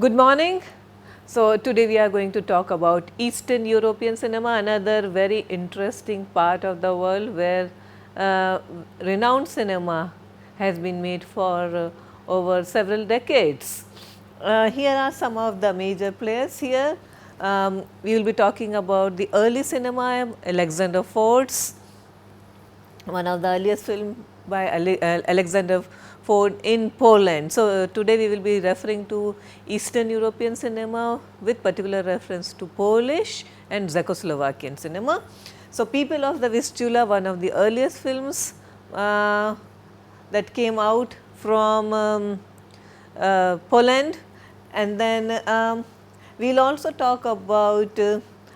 Good morning. So, today we are going to talk about Eastern European cinema, another very interesting part of the world where renowned cinema has been made for over several decades. Here are some of the major players here. We will be talking about the early cinema, Alexander Fort's, one of the earliest film by Alexander Ford in Poland. So, today we will be referring to Eastern European cinema with particular reference to Polish and Czechoslovakian cinema. So, People of the Vistula, one of the earliest films that came out from Poland, and then we will also talk about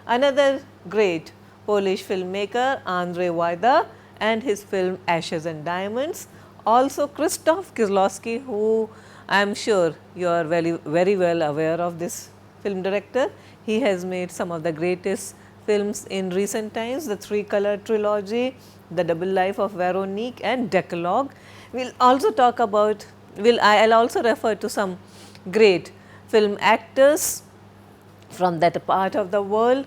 another great Polish filmmaker, Andrzej Wajda, and his film Ashes and Diamonds. Also Krzysztof Kieslowski, who I am sure you are very well aware of this film director. He has made some of the greatest films in recent times, the Three-Color Trilogy, The Double Life of Veronique and Decalogue. We will also talk about, I will also refer to some great film actors from that part of the world,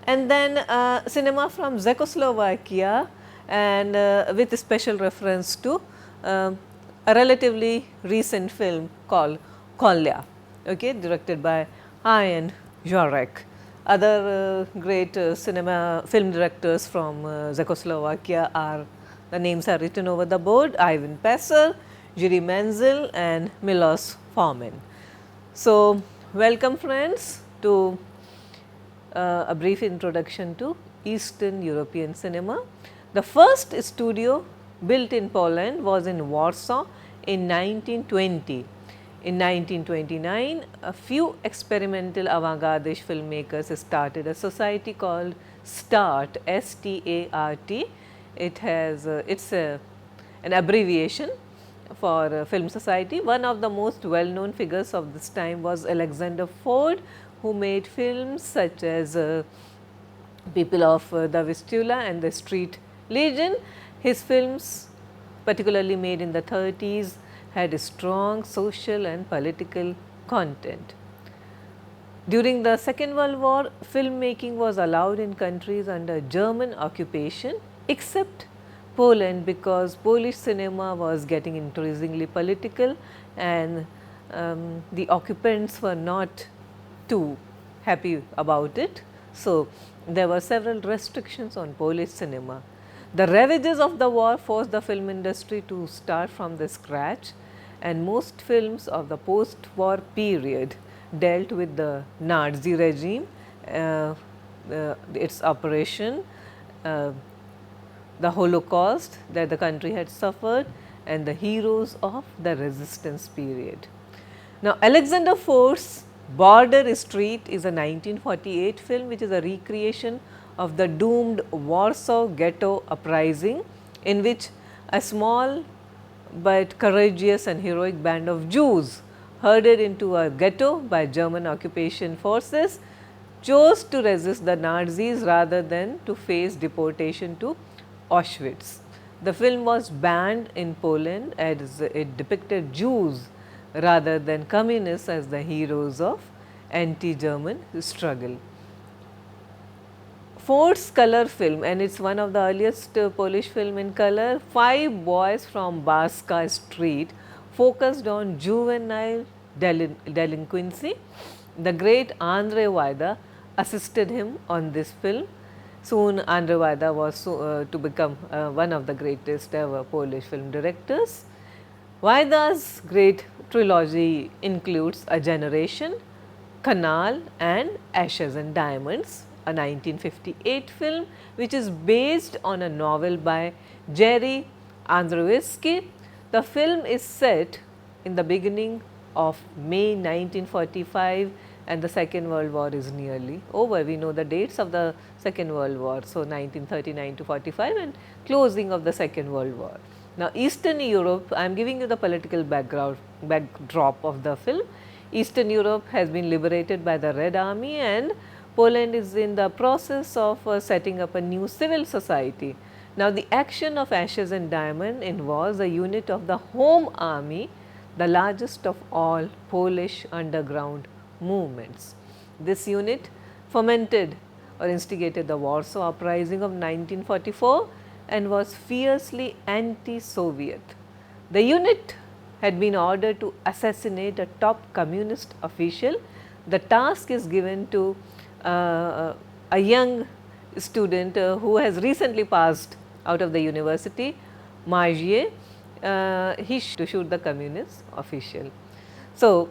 and then cinema from Czechoslovakia, and with special reference to a relatively recent film called Kolya, okay, directed by Ian Jarek. Other great film directors from Czechoslovakia are, the names are written over the board: Ivan Passer, Jiří Menzel and Milos Forman. So, welcome friends to a brief introduction to Eastern European cinema. The first studio built in Poland was in Warsaw in 1920. In 1929, a few experimental avant-garde filmmakers started a society called START, S-T-A-R-T. It has an abbreviation for Film Society. One of the most well-known figures of this time was Alexander Ford, who made films such as People of the Vistula and The Street Legion. His films, particularly made in the 30s, had a strong social and political content. During the Second World War, filmmaking was allowed in countries under German occupation except Poland, because Polish cinema was getting increasingly political and the occupants were not too happy about it. So, there were several restrictions on Polish cinema. The ravages of the war forced the film industry to start from the scratch, and most films of the post-war period dealt with the Nazi regime, its operation, the Holocaust that the country had suffered, and the heroes of the resistance period. Now, Alexander Fort's Border Street is a 1948 film which is a recreation of the doomed Warsaw Ghetto uprising, in which a small but courageous and heroic band of Jews herded into a ghetto by German occupation forces chose to resist the Nazis rather than to face deportation to Auschwitz. The film was banned in Poland as it depicted Jews rather than communists as the heroes of anti-German struggle. Ford's color film, and it is one of the earliest Polish film in color, Five Boys from Baska Street, focused on juvenile delinquency. The great Andrzej Wajda assisted him on this film. Soon Andrzej Wajda was to become one of the greatest ever Polish film directors. Wajda's great trilogy includes A Generation, Canal and Ashes and Diamonds, a 1958 film which is based on a novel by Jerry Andrzejewski. The film is set in the beginning of May 1945 and the Second World War is nearly over. We know the dates of the Second World War, so 1939 to 45 and closing of the Second World War. Now, Eastern Europe, I am giving you the political backdrop of the film. Eastern Europe has been liberated by the Red Army and Poland is in the process of setting up a new civil society. Now, the action of Ashes and Diamond involves a unit of the Home Army, the largest of all Polish underground movements. This unit fomented or instigated the Warsaw Uprising of 1944 and was fiercely anti-Soviet. The unit had been ordered to assassinate a top communist official. The task is given to a young student who has recently passed out of the university, Margier. To shoot the communist official. So,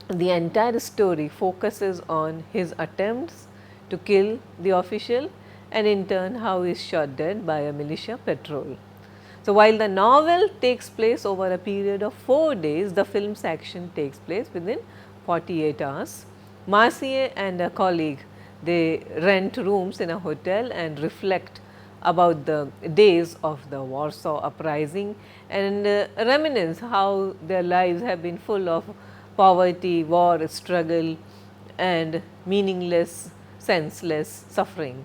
the entire story focuses on his attempts to kill the official and in turn how he is shot dead by a militia patrol. So, while the novel takes place over a period of 4 days, the film's action takes place within 48 hours. Marcier and a colleague, they rent rooms in a hotel and reflect about the days of the Warsaw Uprising and reminisce how their lives have been full of poverty, war, struggle and meaningless, senseless suffering.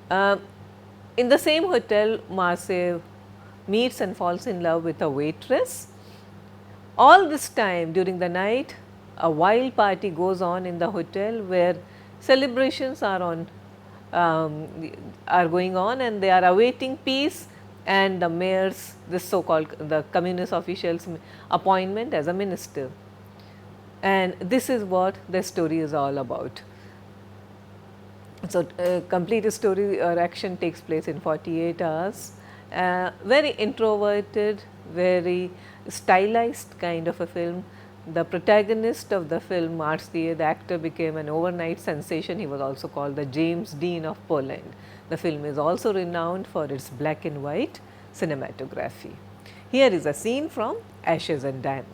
In the same hotel, Marcel meets and falls in love with a waitress. All this time during the night, a wild party goes on in the hotel where celebrations are going on and they are awaiting peace and the mayor's, this so called the communist official's appointment as a minister. And this is what the story is all about. So, complete story or action takes place in 48 hours, very introverted, very stylized kind of a film. The protagonist of the film, Marcier, the actor, became an overnight sensation. He was also called the James Dean of Poland. The film is also renowned for its black and white cinematography. Here is a scene from Ashes and Diamonds.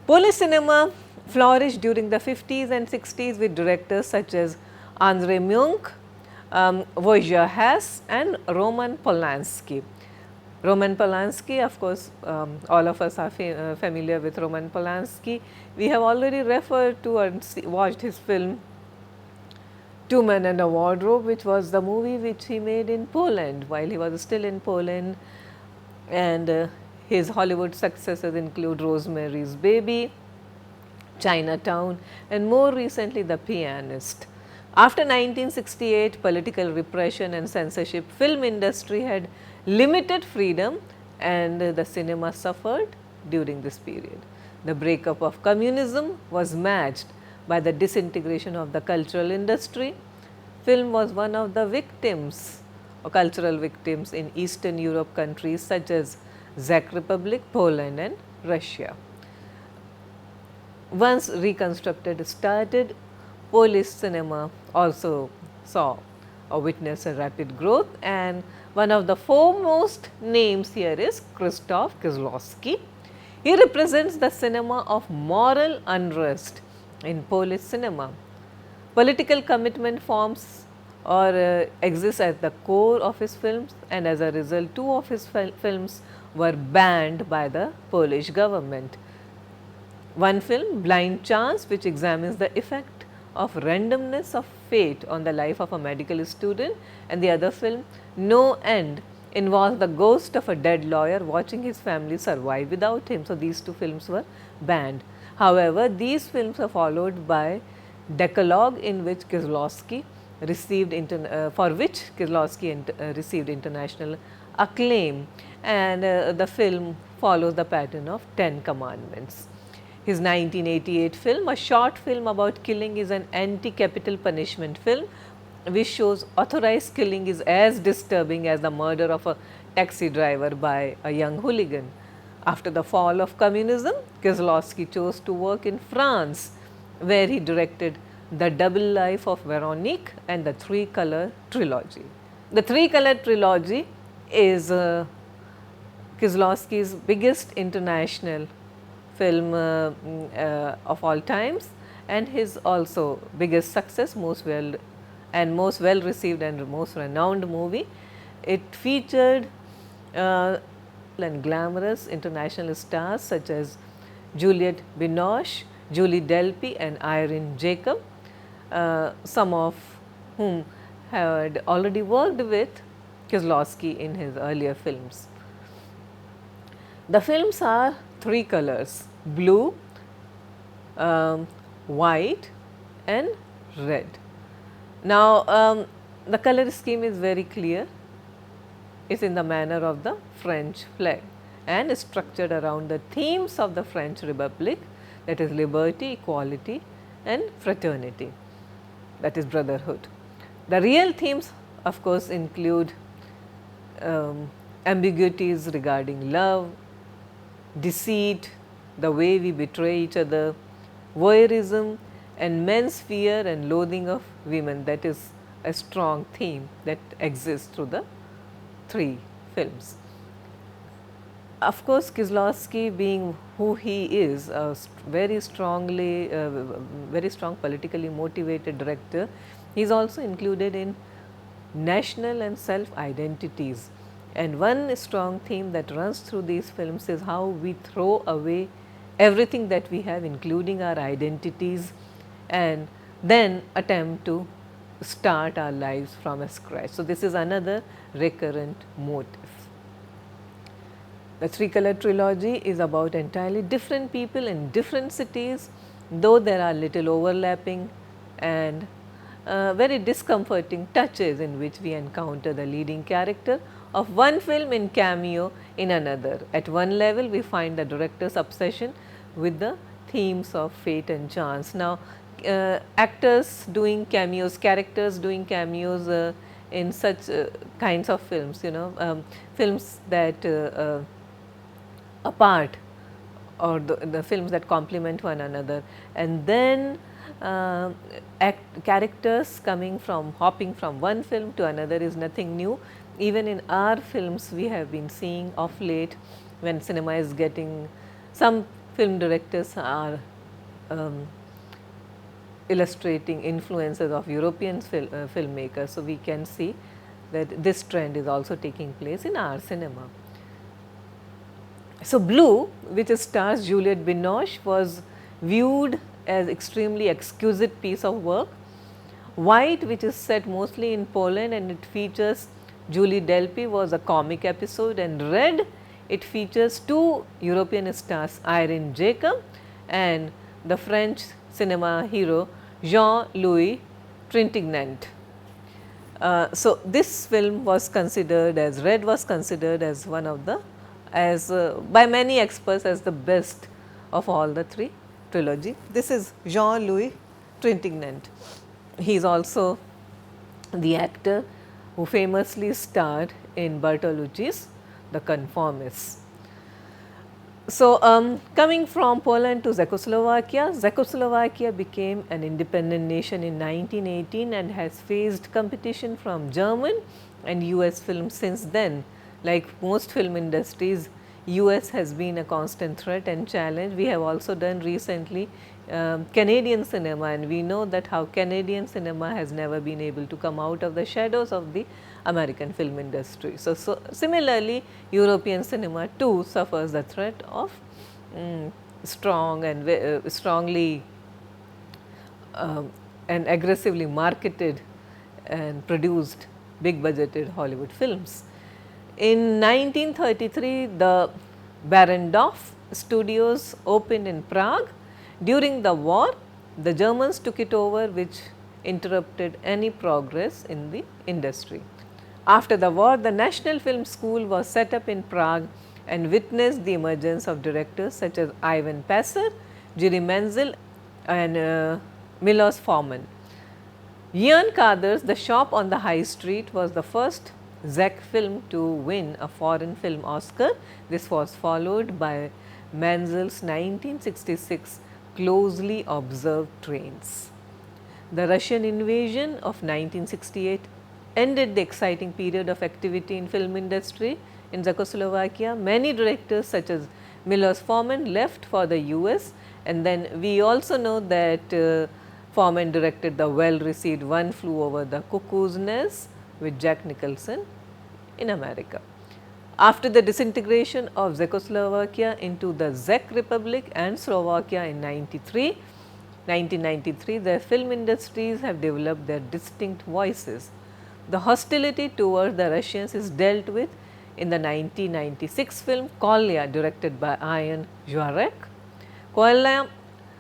Polish cinema flourished during the 50s and 60s with directors such as Andrzej Munch, Wojciech Hess and Roman Polanski. Roman Polanski, of course, all of us are familiar with Roman Polanski. We have already referred to and watched his film Two Men and a Wardrobe, which was the movie which he made in Poland while he was still in Poland, and his Hollywood successes include Rosemary's Baby, Chinatown and more recently The Pianist. After 1968, political repression and censorship, film industry had limited freedom and the cinema suffered during this period. The breakup of communism was matched by the disintegration of the cultural industry. Film was one of the victims or cultural victims in Eastern Europe countries such as Czech Republic, Poland and Russia. Once reconstructed started, Polish cinema also saw or witnessed a rapid growth, and one of the foremost names here is Krzysztof Kieslowski. He represents the cinema of moral unrest in Polish cinema. Political commitment forms or exists at the core of his films, and as a result 2 of his films were banned by the Polish government. One film, Blind Chance, which examines the effect of randomness of fate on the life of a medical student, and the other film, No End, involves the ghost of a dead lawyer watching his family survive without him. So, these 2 films were banned. However, these films are followed by Decalogue, in which Kieslowski received received international acclaim, and the film follows the pattern of 10 Commandments. His 1988 film, a short film about killing, is an anti-capital punishment film which shows authorized killing is as disturbing as the murder of a taxi driver by a young hooligan. After the fall of communism, Kieslowski chose to work in France, where he directed The Double Life of Veronique and the Three Color Trilogy. The Three Color Trilogy is Kieslowski's biggest international film of all times, and his also biggest success, most well received and most renowned movie. It featured and glamorous international stars such as Juliette Binoche, Julie Delpy and Irene Jacob, some of whom had already worked with Kieslowski in his earlier films. The films are three colors: blue, white and red. Now, the color scheme is very clear. It's in the manner of the French flag and is structured around the themes of the French Republic, that is liberty, equality and fraternity, that is brotherhood. The real themes of course include ambiguities regarding love, deceit, the way we betray each other, voyeurism and men's fear and loathing of women. That is a strong theme that exists through the three films. Of course, Kieslowski, being who he is, a very strong politically motivated director, he is also included in national and self identities. And one strong theme that runs through these films is how we throw away everything that we have, including our identities, and then attempt to start our lives from scratch. So, this is another recurrent motive. The Three Color Trilogy is about entirely different people in different cities, though there are little overlapping and very discomforting touches in which we encounter the leading character of one film in cameo in another. At one level, we find the director's obsession with the themes of fate and chance. Now, actors doing cameos, characters doing cameos in such kinds of films, films that apart, or the films that complement one another, and then characters hopping from one film to another is nothing new. Even in our films we have been seeing of late, when cinema is getting, some film directors are illustrating influences of European filmmakers. So, we can see that this trend is also taking place in our cinema. So, Blue, which stars Juliette Binoche, was viewed as extremely exquisite piece of work. White, which is set mostly in Poland and it features Julie Delpy, was a comic episode, and Red, it features two European stars, Irene Jacob and the French cinema hero Jean-Louis Trintignant. So, this film was considered as, Red was considered as one of the, by many experts, as the best of all the three trilogy. This is Jean-Louis Trintignant. He is also the actor who famously starred in Bertolucci's The Conformists. So, coming from Poland to Czechoslovakia, Czechoslovakia became an independent nation in 1918 and has faced competition from German and US films since then. Like most film industries, US has been a constant threat and challenge. We have also done recently Canadian cinema, and we know that how Canadian cinema has never been able to come out of the shadows of the American film industry. So, similarly, European cinema too suffers the threat of strong and strongly and aggressively marketed and produced big budgeted Hollywood films. In 1933, the Barrendorf studios opened in Prague. During the war, the Germans took it over, which interrupted any progress in the industry. After the war, the National Film School was set up in Prague and witnessed the emergence of directors such as Ivan Passer, Jiří Menzel and Milos Forman. Jan Kader's The Shop on the High Street was the first Czech film to win a foreign film Oscar. This was followed by Menzel's 1966 Closely Observed Trains. The Russian invasion of 1968 ended the exciting period of activity in film industry in Czechoslovakia. Many directors such as Milos Forman left for the US, and then we also know that Forman directed the well received One Flew Over the Cuckoo's Nest with Jack Nicholson in America. After the disintegration of Czechoslovakia into the Czech Republic and Slovakia in 1993, their film industries have developed their distinct voices. The hostility towards the Russians is dealt with in the 1996 film Kolya, directed by Ian Zwarek. Kolya,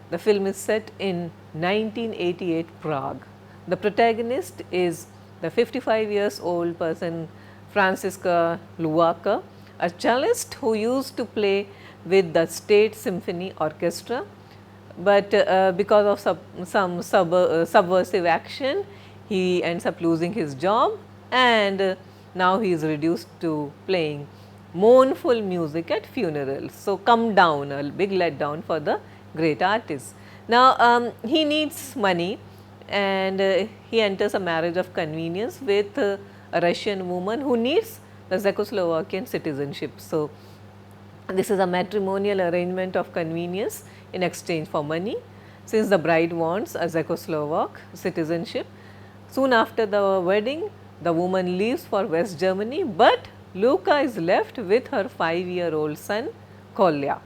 the film is set in 1988 Prague. The protagonist is the 55 years old person Franziska Luwaka, a cellist who used to play with the State Symphony Orchestra, but because of some subversive action, he ends up losing his job, and now he is reduced to playing mournful music at funerals. So, come down, a big letdown for the great artist. Now, he needs money, and he enters a marriage of convenience with a Russian woman who needs the Czechoslovakian citizenship. So, this is a matrimonial arrangement of convenience in exchange for money. Since the bride wants a Czechoslovak citizenship, soon after the wedding, the woman leaves for West Germany, but Luka is left with her 5-year-old son Kolya.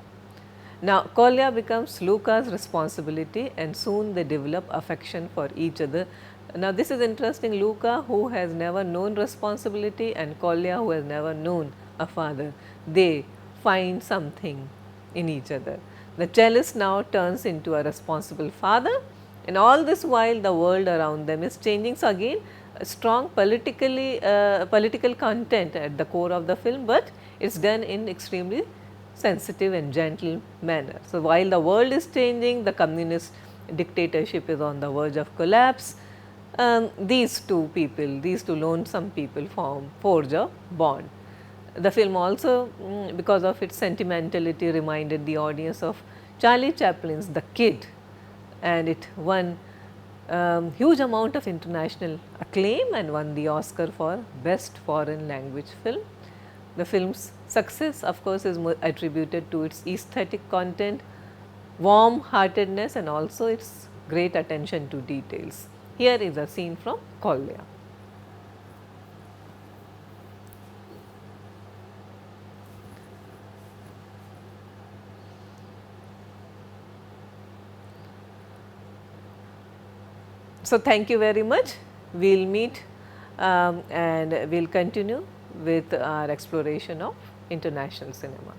Now, Kolya becomes Luka's responsibility, and soon they develop affection for each other. Now, this is interesting. Luka, who has never known responsibility, and Kolya, who has never known a father, they find something in each other. The cellist now turns into a responsible father, and all this while the world around them is changing. So, again a strong political content at the core of the film, but it is done in extremely sensitive and gentle manner. So, while the world is changing, the communist dictatorship is on the verge of collapse, these two people, these two lonesome people forge a bond. The film also, because of its sentimentality, reminded the audience of Charlie Chaplin's The Kid, and it won huge amount of international acclaim and won the Oscar for Best Foreign Language Film. The film's success, of course, is attributed to its aesthetic content, warm heartedness, and also its great attention to details. Here is a scene from Kolya. So, thank you very much. We will meet and we will continue with our exploration of international cinema.